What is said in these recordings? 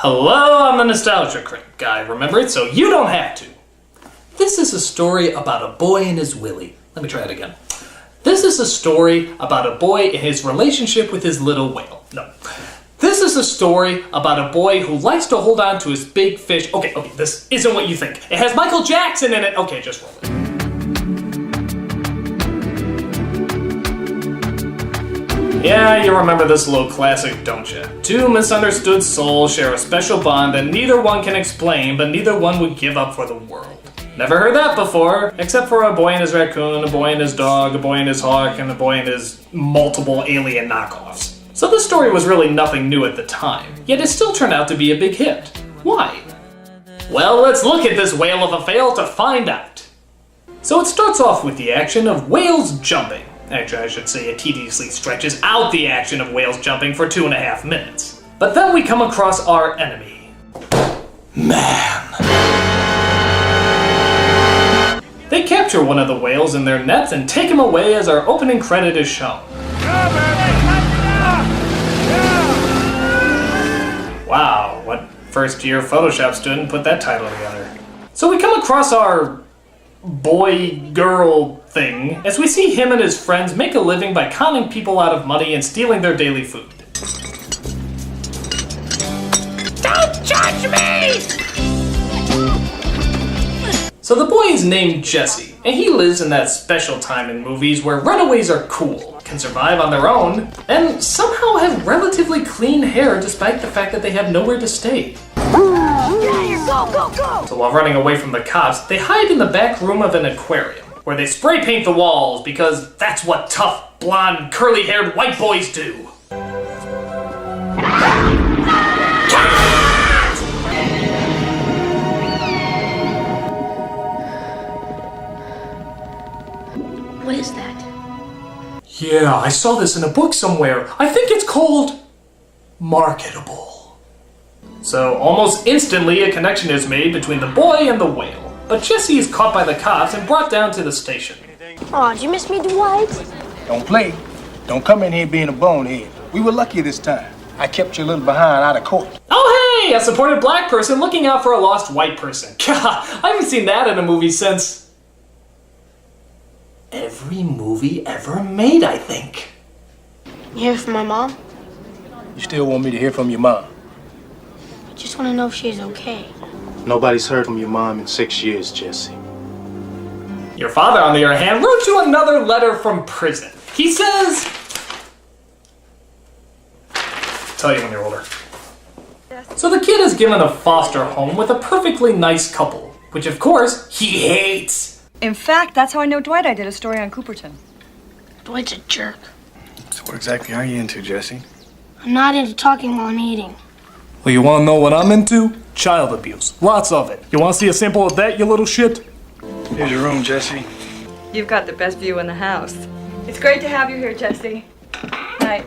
Hello, I'm the Nostalgia Critic guy, remember it? So you don't have to. This is a story about a boy and his Willy. Let me try it again. This is a story about a boy and his relationship with his little whale. No. This is a story about a boy who likes to hold on to his big fish. Okay, this isn't what you think. It has Michael Jackson in it. Okay, just roll it. Yeah, you remember this little classic, don't you? Two misunderstood souls share a special bond that neither one can explain, but neither one would give up for the world. Never heard that before, except for a boy and his raccoon, a boy and his dog, a boy and his hawk, and a boy and his multiple alien knockoffs. So this story was really nothing new at the time, yet it still turned out to be a big hit. Why? Well, let's look at this whale of a fail to find out. So it starts off with the action of whales jumping. Actually, I should say it tediously stretches out the action of whales jumping for 2.5 minutes. But then we come across our enemy. Man. They capture one of the whales in their nets and take him away as our opening credit is shown. Wow, what first-year Photoshop student put that title together? So we come across our boy-girl thing as we see him and his friends make a living by conning people out of money and stealing their daily food. Don't judge me! So the boy is named Jesse, and he lives in that special time in movies where runaways are cool, can survive on their own, and somehow have relatively clean hair despite the fact that they have nowhere to stay. Go! So while running away from the cops, they hide in the back room of an aquarium, where they spray paint the walls because that's what tough, blonde, curly-haired white boys do. What is that? Yeah, I saw this in a book somewhere. I think it's called marketable. So almost instantly a connection is made between the boy and the whale. But Jesse is caught by the cops and brought down to the station. Aw, did you miss me, Dwight? Don't play. Don't come in here being a bonehead. We were lucky this time. I kept you a little behind out of court. Oh hey, a supported black person looking out for a lost white person. God, I haven't seen that in a movie since every movie ever made, I think. You hear from my mom? You still want me to hear from your mom? I just want to know if she's okay. Nobody's heard from your mom in 6 years, Jesse. Your father, on the other hand, wrote you another letter from prison. He says... I'll tell you when you're older. So the kid is given a foster home with a perfectly nice couple, which of course, he hates. In fact, that's how I know Dwight. I did a story on Cooperton. Dwight's a jerk. So what exactly are you into, Jesse? I'm not into talking while I'm eating. Well, you want to know what I'm into? Child abuse. Lots of it. You want to see a sample of that, you little shit? Here's your room, Jesse. You've got the best view in the house. It's great to have you here, Jesse. Night.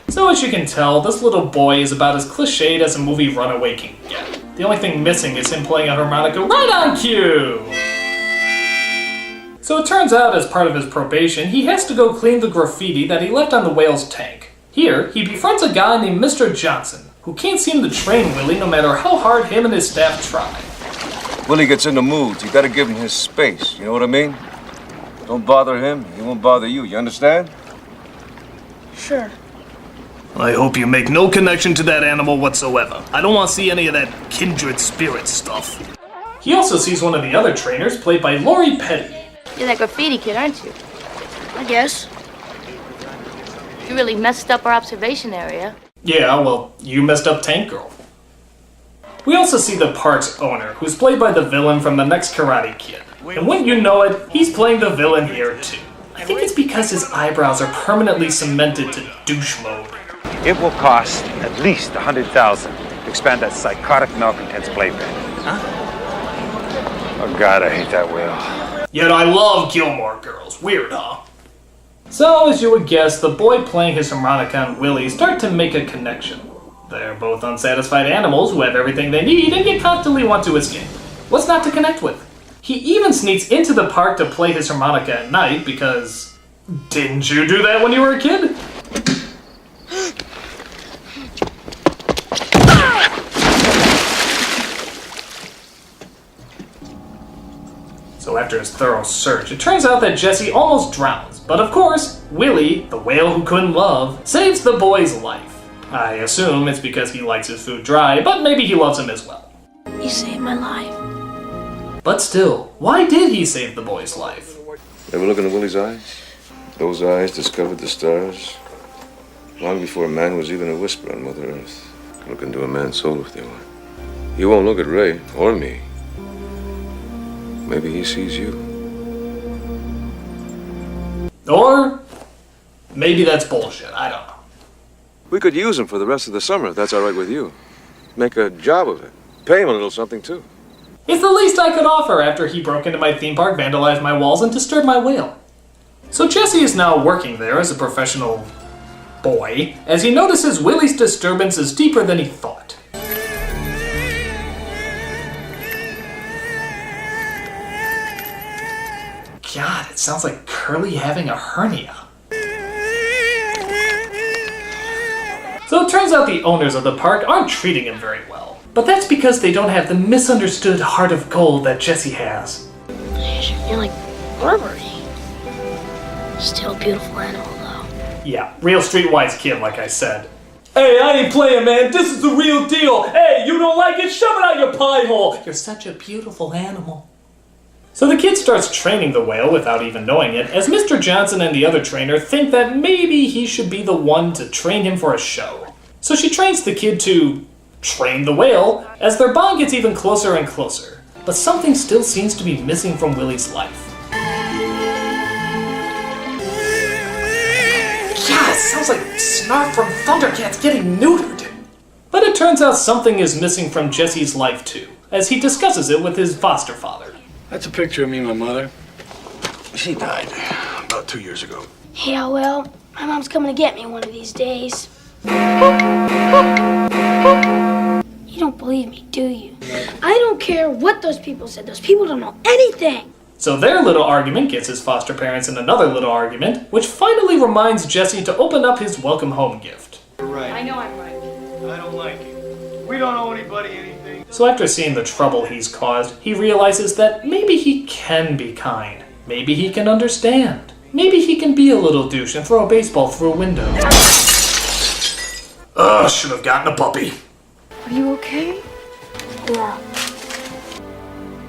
So as you can tell, this little boy is about as cliched as a movie runaway can get. The only thing missing is him playing a harmonica right on cue! So it turns out, as part of his probation, he has to go clean the graffiti that he left on the whale's tank. Here, he befriends a guy named Mr. Johnson, who can't seem to train Willy no matter how hard him and his staff try. Willy gets into moods. You gotta give him his space, you know what I mean? Don't bother him, he won't bother you, you understand? Sure. I hope you make no connection to that animal whatsoever. I don't want to see any of that kindred spirit stuff. He also sees one of the other trainers, played by Lori Petty. You're that graffiti kid, aren't you? I guess. You really messed up our observation area. Yeah, well, you messed up Tank Girl. We also see the park's owner, who's played by the villain from the next Karate Kid. And wouldn't you know it, he's playing the villain here too. I think it's because his eyebrows are permanently cemented to douche mode. It will cost at least $100,000 to expand that psychotic malcontent's playpen. Huh? Oh God, I hate that whale. Yet I love Gilmore Girls. Weird, huh? So, as you would guess, the boy playing his harmonica and Willy start to make a connection. They're both unsatisfied animals who have everything they need and yet constantly want to escape. What's not to connect with? He even sneaks into the park to play his harmonica at night because... Didn't you do that when you were a kid? So after his thorough search, it turns out that Jesse almost drowns. But of course, Willy, the whale who couldn't love, saves the boy's life. I assume it's because he likes his food dry, but maybe he loves him as well. You saved my life. But still, why did he save the boy's life? Ever look into Willy's eyes? Those eyes discovered the stars long before man was even a whisper on Mother Earth. Look into a man's soul if they want. You won't look at Ray or me. Maybe he sees you. Or maybe that's bullshit, I don't know. We could use him for the rest of the summer if that's all right with you. Make a job of it. Pay him a little something too. It's the least I could offer after he broke into my theme park, vandalized my walls, and disturbed my whale. So Jesse is now working there as a professional boy, as he notices Willy's disturbance is deeper than he thought. God, it sounds like Curly having a hernia. So it turns out the owners of the park aren't treating him very well. But that's because they don't have the misunderstood heart of gold that Jesse has. You're like Burberry. Still a beautiful animal, though. Yeah, real streetwise kid, like I said. Hey, I ain't playing, man. This is the real deal. Hey, you don't like it? Shove it out your pie hole. You're such a beautiful animal. So the kid starts training the whale without even knowing it, as Mr. Johnson and the other trainer think that maybe he should be the one to train him for a show. So she trains the kid to train the whale, as their bond gets even closer and closer. But something still seems to be missing from Willy's life. God, it sounds like Snarf from Thundercats getting neutered. But it turns out something is missing from Jesse's life too, as he discusses it with his foster father. That's a picture of me and my mother. She died about 2 years ago. Yeah, well, my mom's coming to get me one of these days. You don't believe me, do you? I don't care what those people said. Those people don't know anything. So their little argument gets his foster parents in another little argument, which finally reminds Jesse to open up his welcome home gift. You're right. I know I'm right. I don't like it. We don't owe anybody anything. So after seeing the trouble he's caused, he realizes that maybe he can be kind. Maybe he can understand. Maybe he can be a little douche and throw a baseball through a window. Ugh, should have gotten a puppy. Are you okay? Yeah.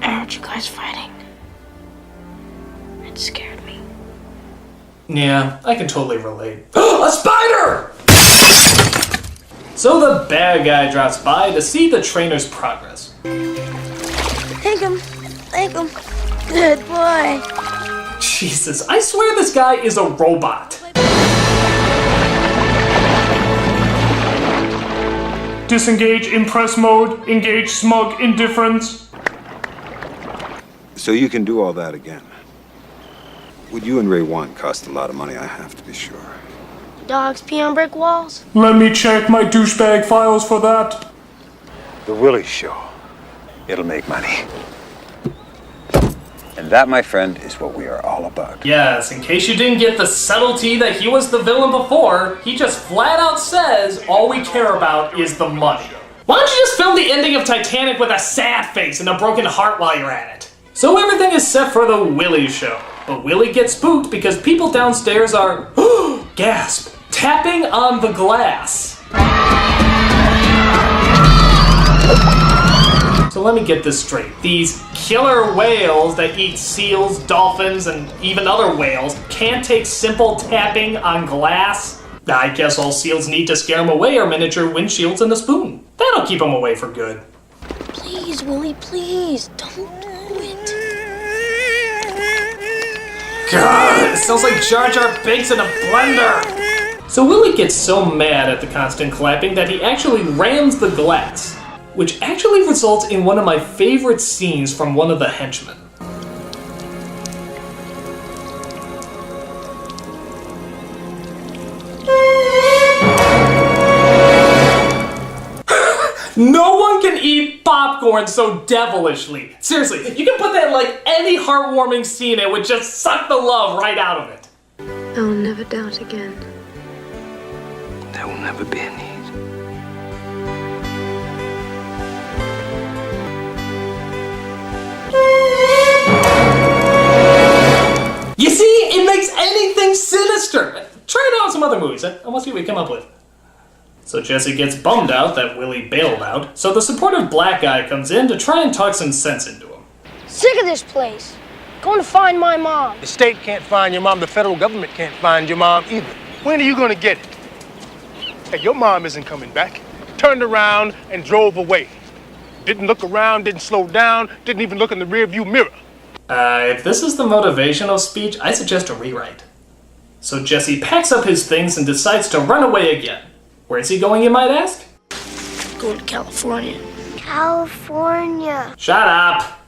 I heard you guys fighting. It scared me. Yeah, I can totally relate. A spider! So the bad guy drops by to see the trainer's progress. Thank him. Thank him. Good boy. Jesus, I swear this guy is a robot. Disengage impress mode, engage smug indifference. So you can do all that again. What you and Ray want cost a lot of money, I have to be sure. Dogs pee on brick walls? Let me check my douchebag files for that. The Willy Show. It'll make money. And that, my friend, is what we are all about. Yes, in case you didn't get the subtlety that he was the villain before, he just flat out says all we care about is the money. Why don't you just film the ending of Titanic with a sad face and a broken heart while you're at it? So everything is set for the Willy Show, but Willy gets spooked because people downstairs are, gasp, tapping on the glass. So let me get this straight. These killer whales that eat seals, dolphins, and even other whales can't take simple tapping on glass? I guess all seals need to scare them away are miniature windshields and a spoon. That'll keep them away for good. Please, Willy, please. Don't do it. God, it sounds like Jar Jar Binks in a blender. So Willy gets so mad at the constant clapping that he actually rams the glass, which actually results in one of my favorite scenes from one of the henchmen. No one can eat popcorn so devilishly. Seriously, you can put that in like any heartwarming scene and it would just suck the love right out of it. I will never doubt again. There will never be a need. movies. I want to see what we come up with. So Jesse gets bummed out that Willy bailed out, so the supportive black guy comes in to try and talk some sense into him. Sick of this place. Going to find my mom. The state can't find your mom. The federal government can't find your mom either. When are you gonna get it? Hey, your mom isn't coming back. Turned around and drove away. Didn't look around, didn't slow down, didn't even look in the rearview mirror. If this is the motivational speech, I suggest a rewrite. So Jesse packs up his things and decides to run away again. Where is he going, you might ask? Going to California. California. Shut up!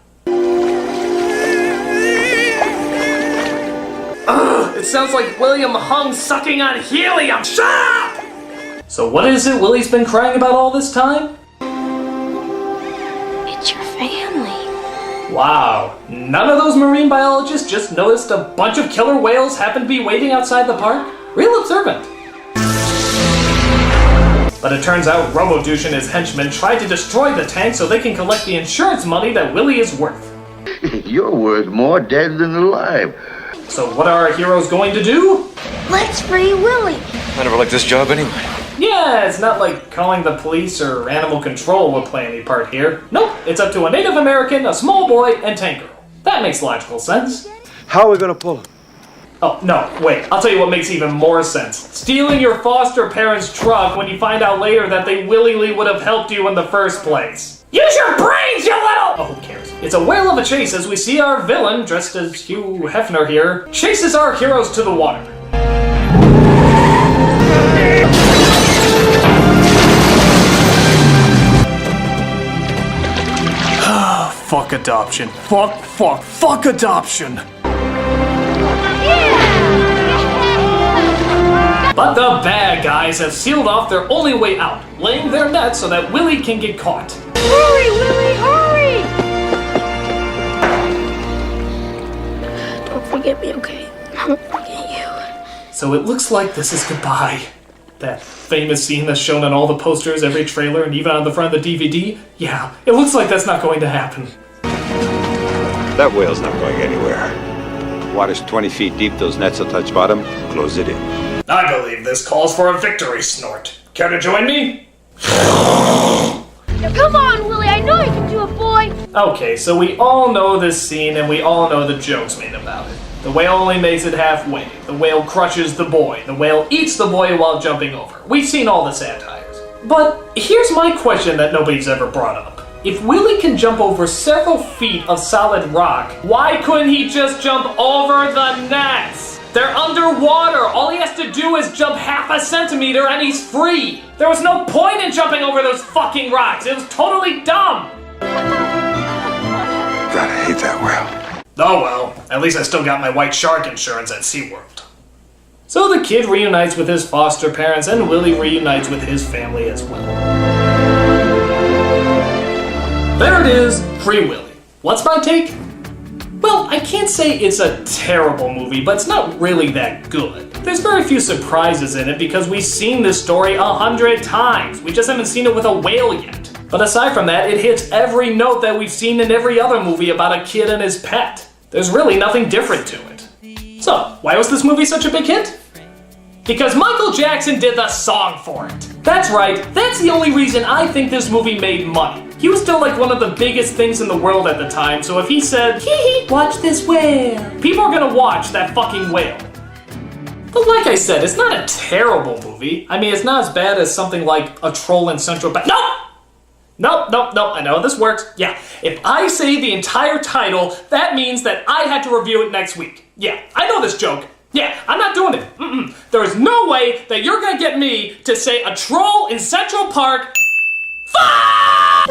Ugh, it sounds like William Hung sucking on helium! Shut up! So what is it Willy's been crying about all this time? It's your family. Wow, none of those marine biologists just noticed a bunch of killer whales happened to be waiting outside the park? Real observant. But it turns out Robodouche and his henchmen tried to destroy the tank so they can collect the insurance money that Willy is worth. You're worth more dead than alive. So what are our heroes going to do? Let's free Willy. I never liked this job anyway. Yeah, it's not like calling the police or animal control will play any part here. Nope, it's up to a Native American, a small boy, and Tank Girl. That makes logical sense. How are we gonna pull him? Oh, no, wait, I'll tell you what makes even more sense. Stealing your foster parents' truck when you find out later that they willingly would have helped you in the first place. Use your brains, you little— Oh, who cares? It's a whale of a chase as we see our villain, dressed as Hugh Hefner here, chases our heroes to the water. Fuck adoption. Fuck adoption! But the bad guys have sealed off their only way out, laying their net so that Willy can get caught. Hurry, Willy, hurry! Don't forget me, okay? Don't forget you. So it looks like this is goodbye. That famous scene that's shown on all the posters, every trailer, and even on the front of the DVD? Yeah, it looks like that's not going to happen. That whale's not going anywhere. Water's 20 feet deep, those nets will touch bottom, close it in. I believe this calls for a victory snort. Care to join me? Now come on, Willy, I know you can do it, boy! Okay, so we all know this scene and we all know the jokes made about it. The whale only makes it halfway. The whale crushes the boy. The whale eats the boy while jumping over. We've seen all the satires. But here's my question that nobody's ever brought up. If Willy can jump over several feet of solid rock, why couldn't he just jump over the nets? They're underwater. All he has to do is jump half a centimeter and he's free. There was no point in jumping over those fucking rocks. It was totally dumb. God, I hate that whale. Oh well, at least I still got my white shark insurance at SeaWorld. So the kid reunites with his foster parents and Willy reunites with his family as well. There it is, Free Willy. What's my take? Well, I can't say it's a terrible movie, but it's not really that good. There's very few surprises in it because we've seen this story 100 times. We just haven't seen it with a whale yet. But aside from that, it hits every note that we've seen in every other movie about a kid and his pet. There's really nothing different to it. So, why was this movie such a big hit? Because Michael Jackson did the song for it. That's right, that's the only reason I think this movie made money. He was still like one of the biggest things in the world at the time, so if he said, hee hee, watch this whale, people are gonna watch that fucking whale. But like I said, it's not a terrible movie. I mean, it's not as bad as something like A Troll in Central Park. Nope, I know this works. Yeah, if I say the entire title, that means that I had to review it next week. Yeah, I know this joke. Yeah, I'm not doing it. There is no way that you're gonna get me to say A Troll in Central Park. Fuck!